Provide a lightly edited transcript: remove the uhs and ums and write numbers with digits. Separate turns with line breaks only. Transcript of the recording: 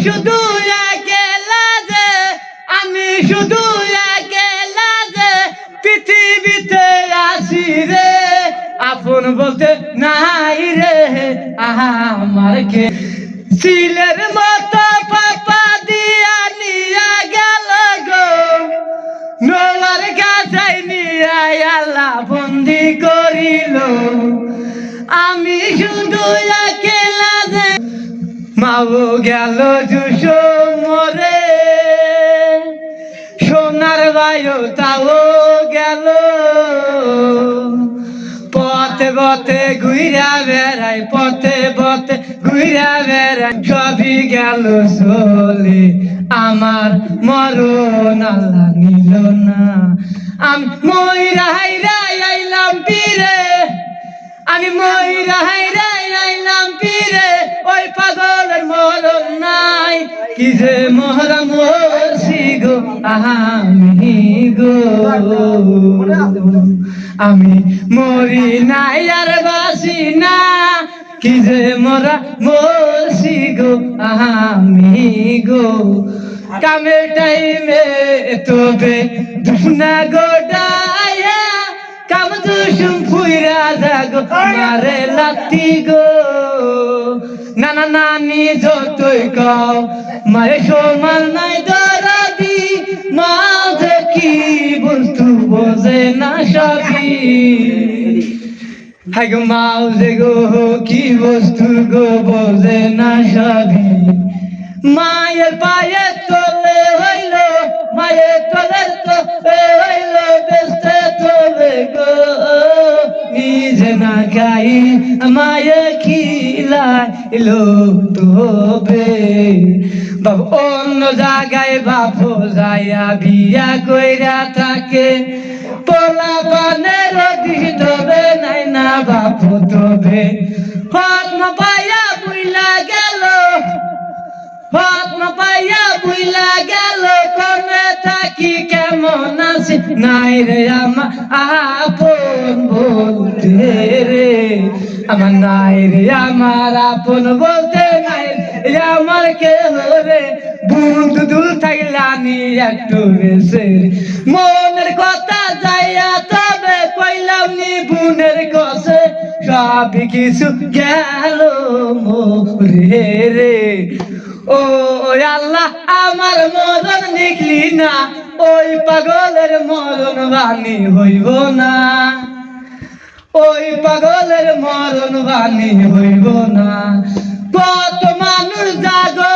শুধু একলা যে, আমি শুধু একলা যে পৃথিবীতে আসি রে, আপন বলতে নাই রে আমার কে। সিলের মতো পাপা দিয়া নিয়া গেল গো, নোয়ার গাছাই নিয়া আল্লাহ বন্দি করিল। আমি শুধু একলা যে, মাও গেল জুস মরে, সোনার বায়ু তাও গেল। পথে পথে ঘুরা বেড়াই, পথে পথে ঘুরা বেড়াই, সবই গেল চলে, আমার মরণ আল্লাহ নিল না। আমি ময়রা হাইরাই আইলাম পীরে, আমি ময়রা হাইরাই আইলাম পীরে, ওই পাগলের মরণ নাই। কি যে মহরা মরছি গো আমি গো, আমি মরি নাই আর বাসি না, কি যে মরা মরছি গো আমি গো। কামের টাইমে তবে দুসনা গোটায়া, কাম দুসুম ফুইরা যাগো মারে লাতি গো। নানা নানি যতই কাও মারে সমান নাই দরাদি, মাঝে কি বস্তু বোঝে না সবই। হাই গো মাউজে গো কি বস্তু গো বোঝে না সবই। মায়ের পায়ে তোলে হইল, মায়ের তোলে তোলে হইল, বেস্তে তোলে গো নিজে না খাই মায়ে খিলাইল তবে। বাবু অন্য জায়গায় বাপু যাইয়া বিয়া কইরা থাকে, পোলা বানের তবে নাই না বাপু তবে। হত্ম পাইয়া বুইলা গেল, হত্ম পাইয়া বুইলা গেল, কনে থাকি কেমন আছি নাই রে আমার আপন বলতে রে, আমার নাই রে আমার আপন বলতে নাই রে আমার কেহ রে। বন্ধু দুল থাকলানি একটু বেশে, মনের কথা যাইয়া তবে কইলাম নি বোনের কষে, সব কিছু গেল মোরে রে। ও আল্লাহ আমার মরণ লিখলি না, ওই পাগলের মরণ বাণী হইব না, ওই পাগলের মরণ বাণী হইব না। কত মানুষ জাগো